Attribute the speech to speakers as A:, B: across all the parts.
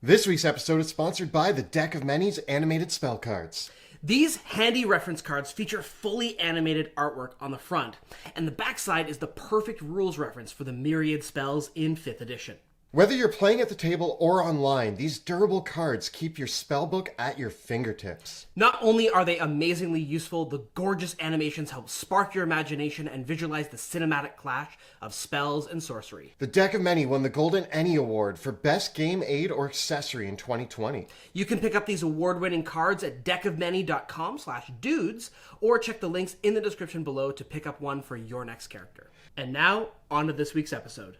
A: This week's episode is sponsored by the Deck of Many's animated spell cards.
B: These handy reference cards feature fully animated artwork on the front, and the backside is the perfect rules reference for the myriad spells in 5th edition.
A: Whether you're playing at the table or online, these durable cards keep your spellbook at your fingertips.
B: Not only are they amazingly useful, the gorgeous animations help spark your imagination and visualize the cinematic clash of spells and sorcery.
A: The Deck of Many won the Golden Any Award for Best Game Aid or Accessory in 2020.
B: You can pick up these award-winning cards at deckofmany.com/dudes, or check the links in the description below to pick up one for your next character. And now, on to this week's episode.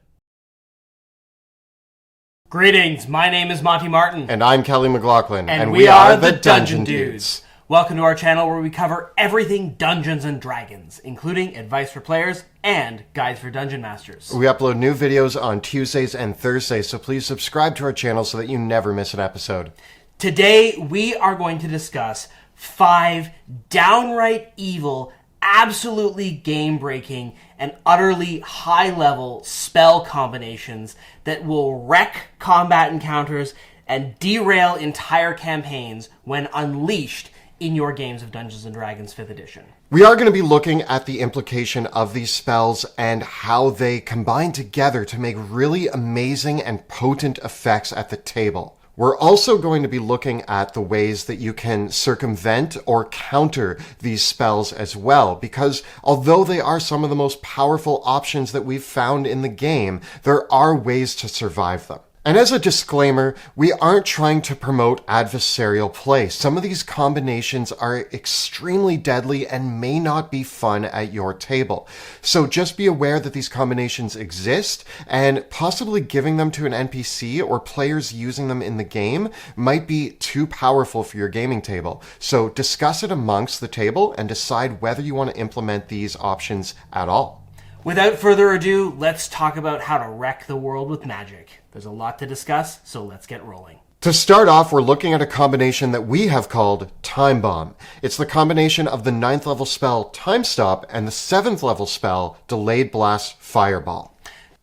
B: Greetings, my name is Monty Martin.
A: And I'm Kelly McLaughlin.
B: And we are the Dungeon Dudes. Welcome to our channel where we cover everything Dungeons and Dragons, including advice for players and guides for dungeon masters.
A: We upload new videos on Tuesdays and Thursdays, so please subscribe to our channel so that you never miss an episode.
B: Today, we are going to discuss 5 downright evil, absolutely game-breaking, and utterly high-level spell combinations that will wreck combat encounters and derail entire campaigns when unleashed in your games of Dungeons & Dragons 5th edition.
A: We are going to be looking at the implication of these spells and how they combine together to make really amazing and potent effects at the table. We're also going to be looking at the ways that you can circumvent or counter these spells as well, because although they are some of the most powerful options that we've found in the game, there are ways to survive them. And as a disclaimer, we aren't trying to promote adversarial play. Some of these combinations are extremely deadly and may not be fun at your table. So just be aware that these combinations exist, and possibly giving them to an NPC or players using them in the game might be too powerful for your gaming table. So discuss it amongst the table and decide whether you want to implement these options at all.
B: Without further ado, let's talk about how to wreck the world with magic. There's a lot to discuss, so let's get rolling.
A: To start off, we're looking at a combination that we have called Time Bomb. It's the combination of the 9th level spell Time Stop and the 7th level spell Delayed Blast Fireball.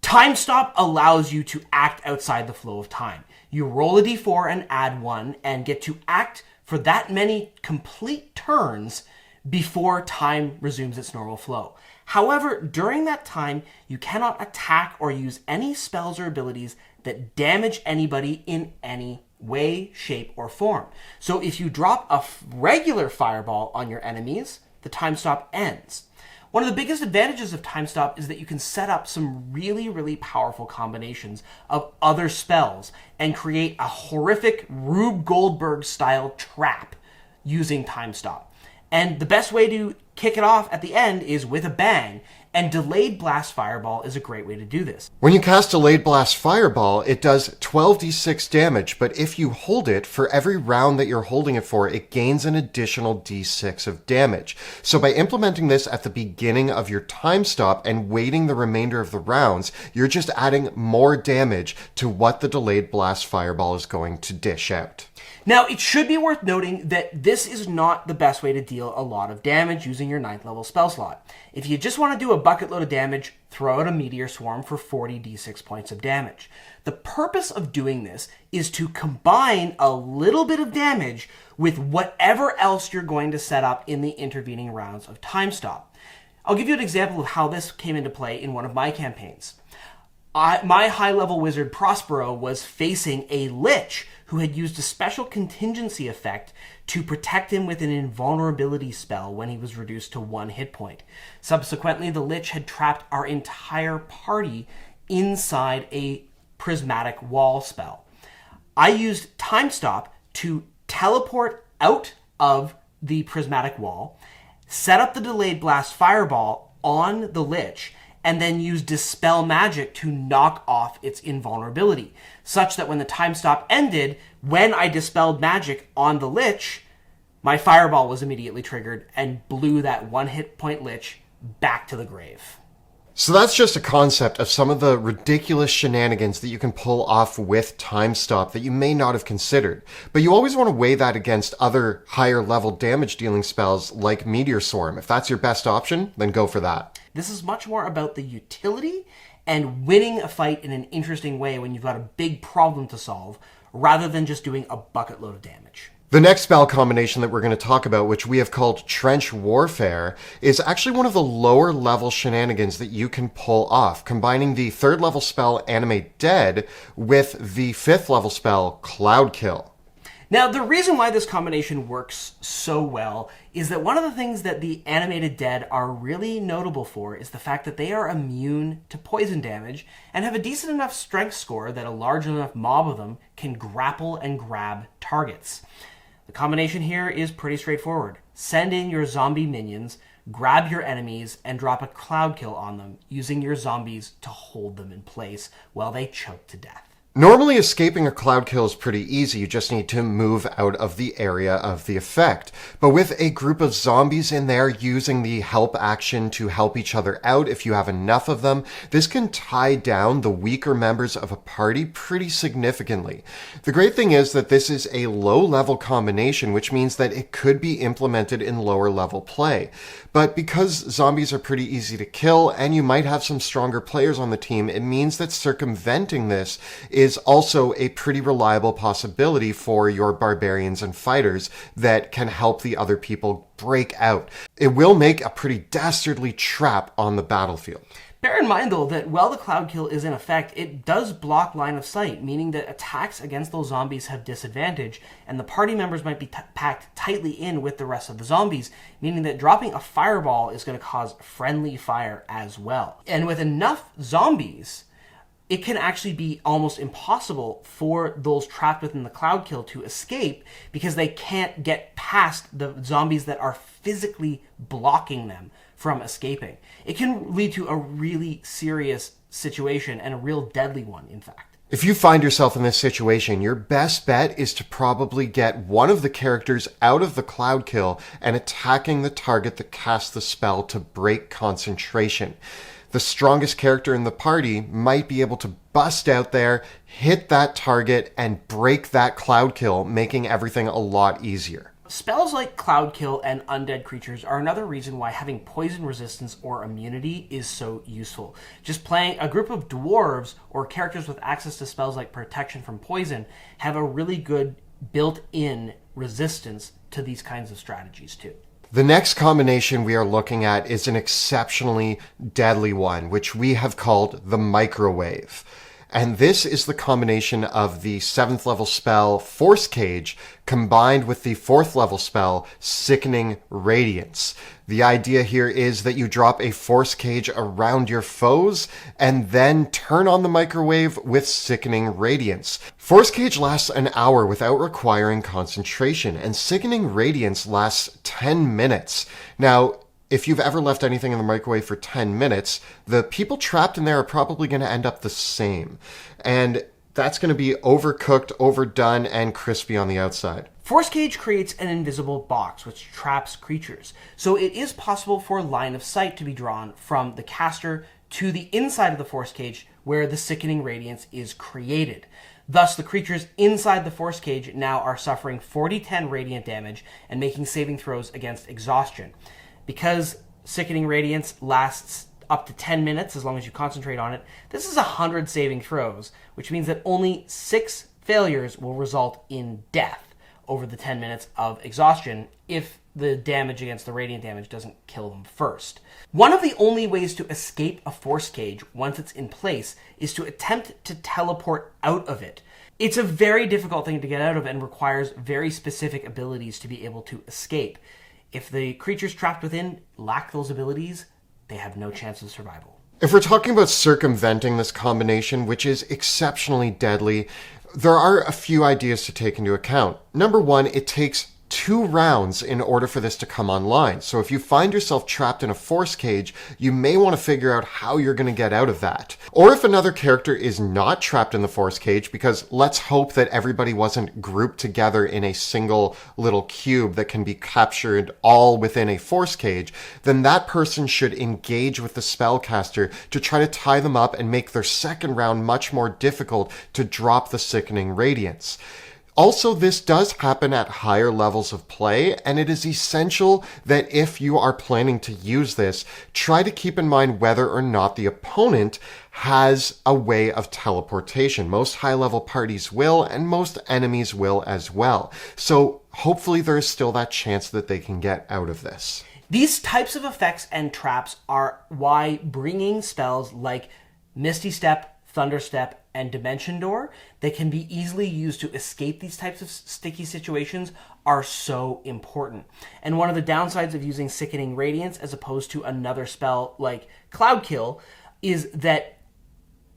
B: Time Stop allows you to act outside the flow of time. You roll a d4 and add 1 and get to act for that many complete turns before time resumes its normal flow. However, during that time, you cannot attack or use any spells or abilities that damage anybody in any way, shape, or form. So if you drop a regular fireball on your enemies, the time stop ends. One of the biggest advantages of time stop is that you can set up some really, really powerful combinations of other spells and create a horrific Rube Goldberg style trap using time stop. And the best way to kick it off at the end is with a bang, and Delayed Blast Fireball is a great way to do this.
A: When you cast Delayed Blast Fireball, it does 12d6 damage, but if you hold it, for every round that you're holding it for, it gains an additional d6 of damage. So by implementing this at the beginning of your time stop and waiting the remainder of the rounds, you're just adding more damage to what the Delayed Blast Fireball is going to dish out.
B: Now, it should be worth noting that this is not the best way to deal a lot of damage using your 9th level spell slot. If you just want to do a bucket load of damage, throw out a Meteor Swarm for 40 d6 points of damage. The purpose of doing this is to combine a little bit of damage with whatever else you're going to set up in the intervening rounds of Time Stop. I'll give you an example of how this came into play in one of my campaigns. My high-level wizard Prospero was facing a Lich who had used a special contingency effect to protect him with an invulnerability spell when he was reduced to 1 hit point. Subsequently, the Lich had trapped our entire party inside a prismatic wall spell. I used Time Stop to teleport out of the prismatic wall, set up the Delayed Blast Fireball on the Lich, and then use Dispel Magic to knock off its invulnerability, such that when the time stop ended, when I dispelled magic on the Lich, my fireball was immediately triggered and blew that 1 hit point Lich back to the grave.
A: So that's just a concept of some of the ridiculous shenanigans that you can pull off with Time Stop that you may not have considered. But you always want to weigh that against other higher level damage dealing spells like Meteor Swarm. If that's your best option, then go for that.
B: This is much more about the utility and winning a fight in an interesting way when you've got a big problem to solve, rather than just doing a bucket load of damage.
A: The next spell combination that we're going to talk about, which we have called Trench Warfare, is actually one of the lower level shenanigans that you can pull off, combining the 3rd level spell Animate Dead with the 5th level spell Cloud Kill.
B: Now, the reason why this combination works so well is that one of the things that the Animated Dead are really notable for is the fact that they are immune to poison damage and have a decent enough strength score that a large enough mob of them can grapple and grab targets. The combination here is pretty straightforward. Send in your zombie minions, grab your enemies, and drop a cloud kill on them, using your zombies to hold them in place while they choke to death.
A: Normally, escaping a cloud kill is pretty easy. You just need to move out of the area of the effect. But with a group of zombies in there using the help action to help each other out, if you have enough of them, this can tie down the weaker members of a party pretty significantly. The great thing is that this is a low-level combination, which means that it could be implemented in lower-level play. But because zombies are pretty easy to kill, and you might have some stronger players on the team, it means that circumventing this is also a pretty reliable possibility for your barbarians and fighters that can help the other people break out. It will make a pretty dastardly trap on the battlefield.
B: Bear in mind, though, that while the cloud kill is in effect, it does block line of sight, meaning that attacks against those zombies have disadvantage, and the party members might be packed tightly in with the rest of the zombies, meaning that dropping a fireball is going to cause friendly fire as well. And with enough zombies, it can actually be almost impossible for those trapped within the cloud kill to escape because they can't get past the zombies that are physically blocking them from escaping. It can lead to a really serious situation, and a real deadly one, in fact.
A: If you find yourself in this situation, your best bet is to probably get one of the characters out of the cloud kill and attacking the target that casts the spell to break concentration. The strongest character in the party might be able to bust out there, hit that target, and break that cloud kill, making everything a lot easier.
B: Spells like Cloud Kill and Undead Creatures are another reason why having poison resistance or immunity is so useful. Just playing a group of dwarves or characters with access to spells like Protection from Poison have a really good built-in resistance to these kinds of strategies too.
A: The next combination we are looking at is an exceptionally deadly one, which we have called the Microwave. And this is the combination of the 7th level spell Force Cage combined with the 4th level spell Sickening Radiance. The idea here is that you drop a Force Cage around your foes and then turn on the microwave with Sickening Radiance. Force Cage lasts an hour without requiring concentration, and Sickening Radiance lasts 10 minutes. Now, if you've ever left anything in the microwave for 10 minutes, the people trapped in there are probably going to end up the same. And that's going to be overcooked, overdone, and crispy on the outside.
B: Force Cage creates an invisible box which traps creatures, so it is possible for line of sight to be drawn from the caster to the inside of the Force Cage where the Sickening Radiance is created. Thus, the creatures inside the Force Cage now are suffering 40-10 radiant damage and making saving throws against exhaustion. Because Sickening Radiance lasts up to 10 minutes as long as you concentrate on it, this is 100 saving throws, which means that only 6 failures will result in death over the 10 minutes of exhaustion if the damage against the radiant damage doesn't kill them first. One of the only ways to escape a Force Cage once it's in place is to attempt to teleport out of it. It's a very difficult thing to get out of and requires very specific abilities to be able to escape. If the creatures trapped within lack those abilities, they have no chance of survival.
A: If we're talking about circumventing this combination, which is exceptionally deadly, there are a few ideas to take into account. Number one, it takes 2 rounds in order for this to come online. So if you find yourself trapped in a Force Cage, you may want to figure out how you're going to get out of that. Or if another character is not trapped in the Force Cage, because let's hope that everybody wasn't grouped together in a single little cube that can be captured all within a Force Cage, then that person should engage with the spellcaster to try to tie them up and make their second round much more difficult to drop the Sickening Radiance. Also, this does happen at higher levels of play, and it is essential that if you are planning to use this, try to keep in mind whether or not the opponent has a way of teleportation. Most high-level parties will, and most enemies will as well. So hopefully there is still that chance that they can get out of this.
B: These types of effects and traps are why bringing spells like Misty Step, Thunder Step, and Dimension Door that can be easily used to escape these types of sticky situations are so important. And one of the downsides of using Sickening Radiance as opposed to another spell like Cloud Kill is that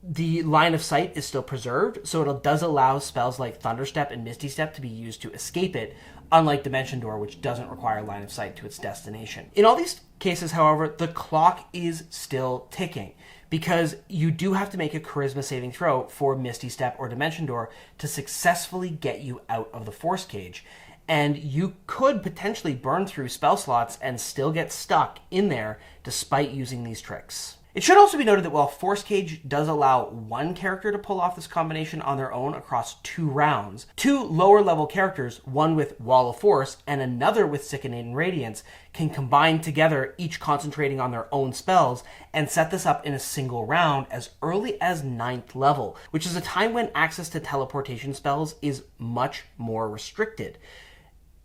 B: the line of sight is still preserved, so it does allow spells like Thunder Step and Misty Step to be used to escape it, unlike Dimension Door, which doesn't require line of sight to its destination. In all these cases, however, the clock is still ticking, because you do have to make a charisma saving throw for Misty Step or Dimension Door to successfully get you out of the force cage. And you could potentially burn through spell slots and still get stuck in there despite using these tricks. It should also be noted that while Force Cage does allow one character to pull off this combination on their own across 2 rounds, 2 lower level characters, one with Wall of Force and another with Sickening Radiance, can combine together, each concentrating on their own spells, and set this up in a single round as early as 9th level, which is a time when access to teleportation spells is much more restricted.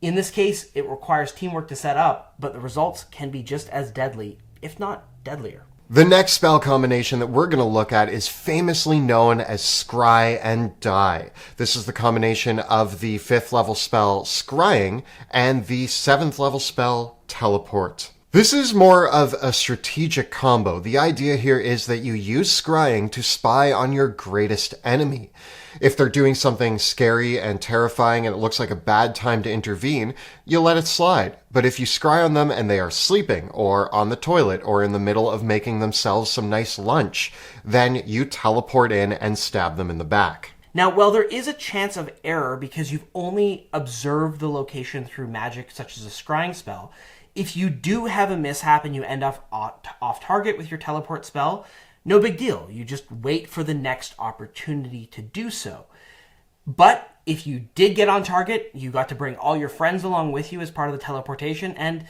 B: In this case, it requires teamwork to set up, but the results can be just as deadly, if not deadlier.
A: The next spell combination that we're going to look at is famously known as Scry Die. This is the combination of the 5th level spell Scrying and the 7th level spell Teleport. This is more of a strategic combo. The idea here is that you use Scrying to spy on your greatest enemy. If they're doing something scary and terrifying and it looks like a bad time to intervene, you let it slide. But if you scry on them and they are sleeping or on the toilet or in the middle of making themselves some nice lunch, then you teleport in and stab them in the back.
B: Now, while there is a chance of error because you've only observed the location through magic such as a scrying spell, if you do have a mishap and you end up off target with your teleport spell, no big deal. You just wait for the next opportunity to do so. But if you did get on target, you got to bring all your friends along with you as part of the teleportation, and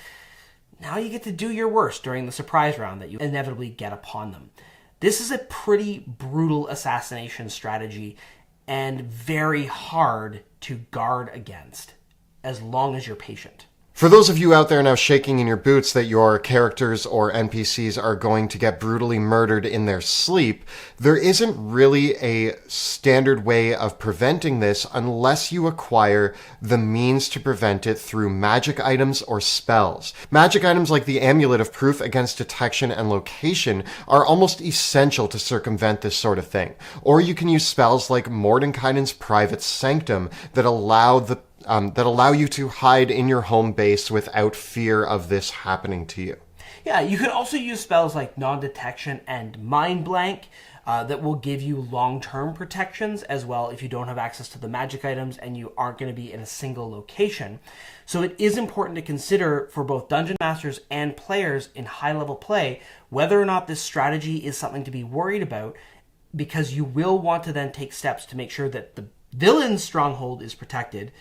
B: now you get to do your worst during the surprise round that you inevitably get upon them. This is a pretty brutal assassination strategy and very hard to guard against as long as you're patient.
A: For those of you out there now shaking in your boots that your characters or NPCs are going to get brutally murdered in their sleep, there isn't really a standard way of preventing this unless you acquire the means to prevent it through magic items or spells. Magic items like the Amulet of Proof Against Detection and Location are almost essential to circumvent this sort of thing. Or you can use spells like Mordenkainen's Private Sanctum that allow you to hide in your home base without fear of this happening to you.
B: Yeah, you could also use spells like Non-Detection and Mind Blank that will give you long-term protections as well if you don't have access to the magic items and you aren't going to be in a single location. So it is important to consider for both Dungeon Masters and players in high-level play whether or not this strategy is something to be worried about, because you will want to then take steps to make sure that the villain's stronghold is protected.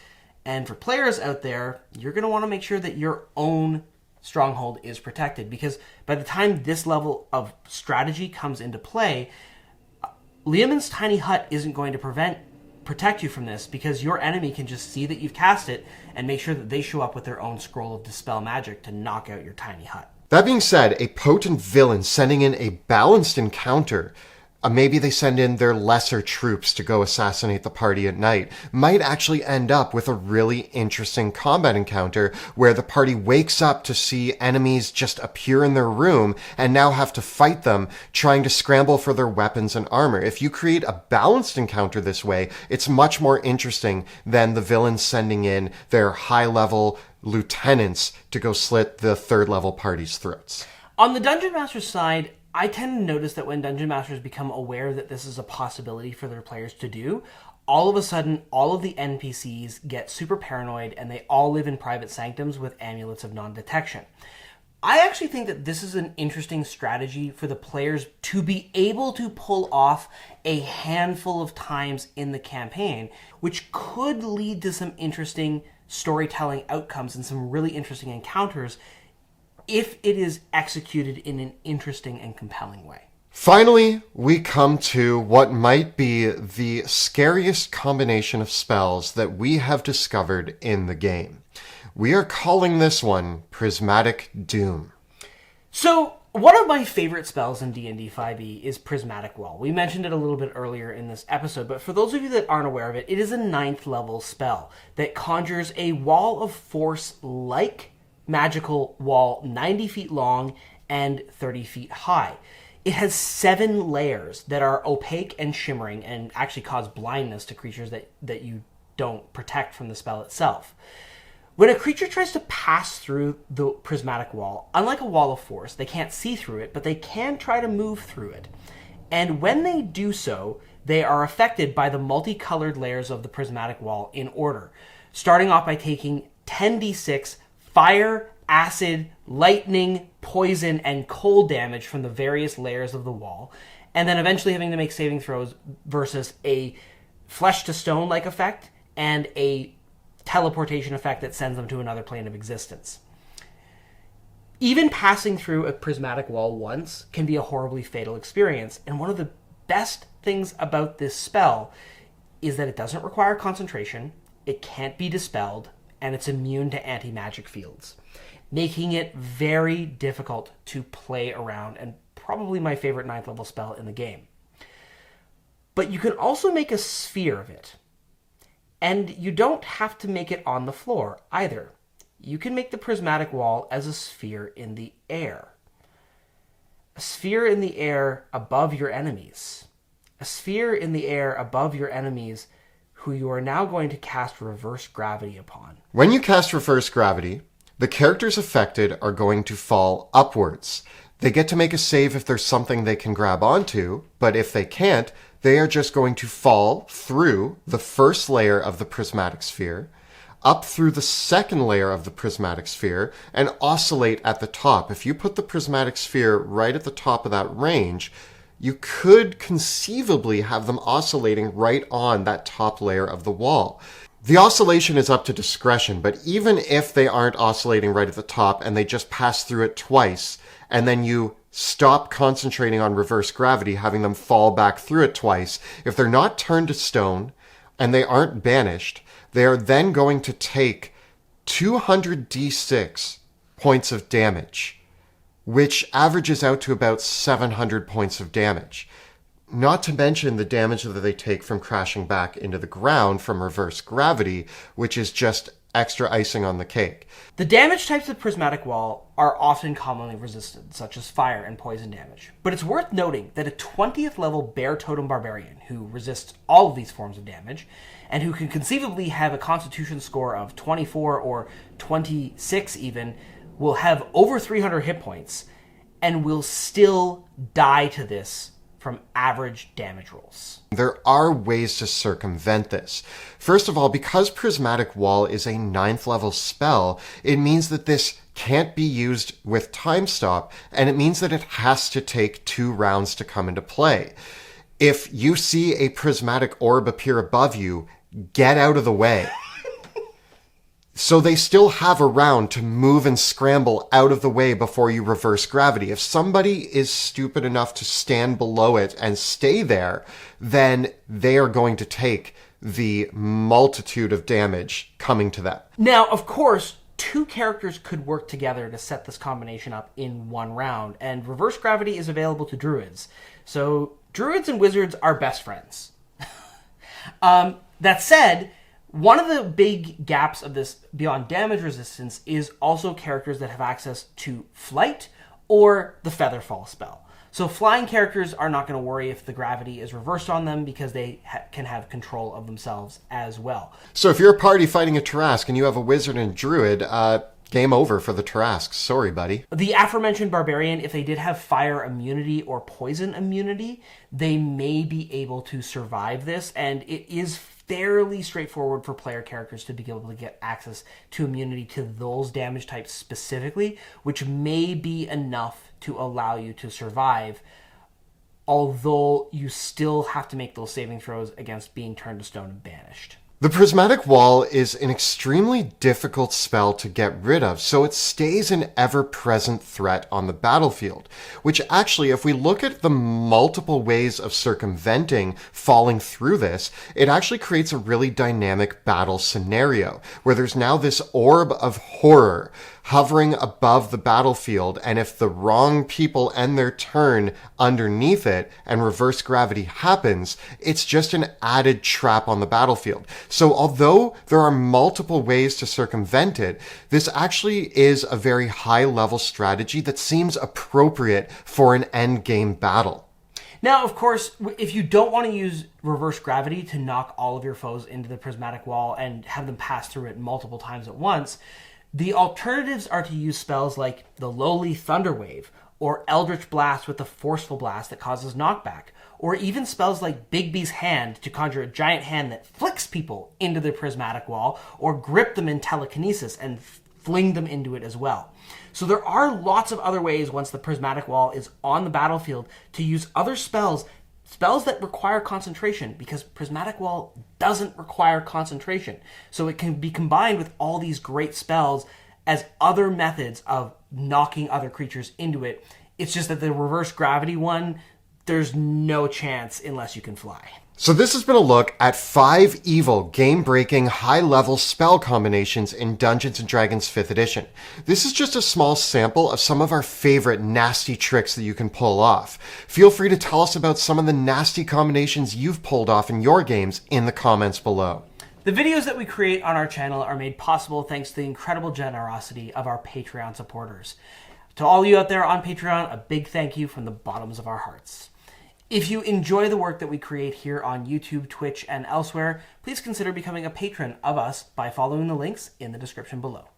B: And for players out there, you're going to want to make sure that your own stronghold is protected, because by the time this level of strategy comes into play, Leomund's tiny hut isn't going to protect you from this, because your enemy can just see that you've cast it and make sure that they show up with their own scroll of Dispel Magic to knock out your tiny hut.
A: That being said, a potent villain sending in a balanced encounter, maybe they send in their lesser troops to go assassinate the party at night, might actually end up with a really interesting combat encounter where the party wakes up to see enemies just appear in their room and now have to fight them, trying to scramble for their weapons and armor. If you create a balanced encounter this way, it's much more interesting than the villains sending in their high-level lieutenants to go slit the third-level party's throats.
B: On the Dungeon Master side, I tend to notice that when Dungeon Masters become aware that this is a possibility for their players to do, all of a sudden, all of the NPCs get super paranoid and they all live in private sanctums with amulets of non-detection. I actually think that this is an interesting strategy for the players to be able to pull off a handful of times in the campaign, which could lead to some interesting storytelling outcomes and some really interesting encounters if it is executed in an interesting and compelling way.
A: Finally, we come to what might be the scariest combination of spells that we have discovered in the game. We are calling this one Prismatic Doom.
B: So, one of my favorite spells in D&D 5e is Prismatic Wall. We mentioned it a little bit earlier in this episode, but for those of you that aren't aware of it, it is a 9th level spell that conjures a wall of force-like magical wall 90 feet long and 30 feet high. It has 7 layers that are opaque and shimmering and actually cause blindness to creatures that you don't protect from the spell itself. When a creature tries to pass through the prismatic wall, unlike a wall of force, they can't see through it, but they can try to move through it. And when they do so, they are affected by the multicolored layers of the prismatic wall in order, starting off by taking 10d6 fire, acid, lightning, poison, and cold damage from the various layers of the wall, and then eventually having to make saving throws versus a flesh to stone like effect and a teleportation effect that sends them to another plane of existence. Even passing through a prismatic wall once can be a horribly fatal experience, and one of the best things about this spell is that it doesn't require concentration, it can't be dispelled, and it's immune to anti-magic fields, making it very difficult to play around, and probably my favorite 9th level spell in the game. But you can also make a sphere of it. And you don't have to make it on the floor either. You can make the prismatic wall as a sphere in the air. A sphere in the air above your enemies. A sphere in the air above your enemies who you are now going to cast reverse gravity upon.
A: When you cast reverse gravity, the characters affected are going to fall upwards. They get to make a save if there's something they can grab onto, but if they can't, they are just going to fall through the first layer of the prismatic sphere, up through the second layer of the prismatic sphere, and oscillate at the top. If you put the prismatic sphere right at the top of that range, you could conceivably have them oscillating right on that top layer of the wall. The oscillation is up to discretion, but even if they aren't oscillating right at the top and they just pass through it twice, and then you stop concentrating on reverse gravity, having them fall back through it twice, if they're not turned to stone and they aren't banished, they are then going to take 200d6 points of damage, which averages out to about 700 points of damage. Not to mention the damage that they take from crashing back into the ground from reverse gravity, which is just extra icing on the cake.
B: The damage types of Prismatic Wall are often commonly resisted, such as fire and poison damage. But it's worth noting that a 20th level Bear Totem Barbarian, who resists all of these forms of damage, and who can conceivably have a constitution score of 24 or 26 even, will have over 300 hit points, and will still die to this from average damage rolls.
A: There are ways to circumvent this. First of all, because Prismatic Wall is a 9th level spell, it means that this can't be used with time stop, and it means that it has to take 2 rounds to come into play. If you see a prismatic orb appear above you, get out of the way. So they still have a round to move and scramble out of the way before you reverse gravity. If somebody is stupid enough to stand below it and stay there, then they are going to take the multitude of damage coming to them.
B: Now, of course, 2 characters could work together to set this combination up in 1 round, and reverse gravity is available to druids. So druids and wizards are best friends. That said, one of the big gaps of this beyond damage resistance is also characters that have access to flight or the Featherfall spell. So flying characters are not going to worry if the gravity is reversed on them because they can have control of themselves as well.
A: So if you're a party fighting a Tarrasque and you have a wizard and druid, game over for the Tarrasque. Sorry, buddy.
B: The aforementioned barbarian, if they did have fire immunity or poison immunity, they may be able to survive this, and it is fairly straightforward for player characters to be able to get access to immunity to those damage types specifically, which may be enough to allow you to survive, although you still have to make those saving throws against being turned to stone and banished.
A: The Prismatic Wall is an extremely difficult spell to get rid of, so it stays an ever-present threat on the battlefield, which actually, if we look at the multiple ways of circumventing falling through this, it actually creates a really dynamic battle scenario, where there's now this orb of horror hovering above the battlefield, and if the wrong people end their turn underneath it and reverse gravity happens, it's just an added trap on the battlefield. So although there are multiple ways to circumvent it, this actually is a very high-level strategy that seems appropriate for an endgame battle.
B: Now, of course, if you don't want to use reverse gravity to knock all of your foes into the Prismatic Wall and have them pass through it multiple times at once, the alternatives are to use spells like the Lowly Thunder Wave, or Eldritch Blast with the Forceful Blast that causes knockback, or even spells like Bigby's Hand to conjure a giant hand that flicks people into the Prismatic Wall, or grip them in telekinesis and fling them into it as well. So there are lots of other ways once the Prismatic Wall is on the battlefield to use other spells that require concentration, because Prismatic Wall doesn't require concentration. So it can be combined with all these great spells as other methods of knocking other creatures into it. It's just that the reverse gravity one, there's no chance unless you can fly.
A: So this has been a look at 5 evil, game-breaking, high-level spell combinations in Dungeons & Dragons 5th edition. This is just a small sample of some of our favorite nasty tricks that you can pull off. Feel free to tell us about some of the nasty combinations you've pulled off in your games in the comments below.
B: The videos that we create on our channel are made possible thanks to the incredible generosity of our Patreon supporters. To all you out there on Patreon, a big thank you from the bottoms of our hearts. If you enjoy the work that we create here on YouTube, Twitch, and elsewhere, please consider becoming a patron of us by following the links in the description below.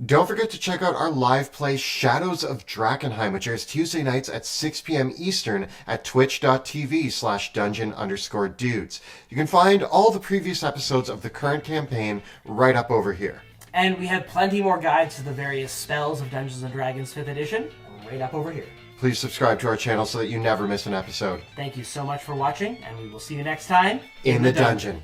A: Don't forget to check out our live play Shadows of Drakkenheim, which airs Tuesday nights at 6 p.m. Eastern at twitch.tv/dungeon_dudes. You can find all the previous episodes of the current campaign right up over here.
B: And we have plenty more guides to the various spells of Dungeons & Dragons 5th edition right up over here.
A: Please subscribe to our channel so that you never miss an episode.
B: Thank you so much for watching, and we will see you next time
A: in the dungeon.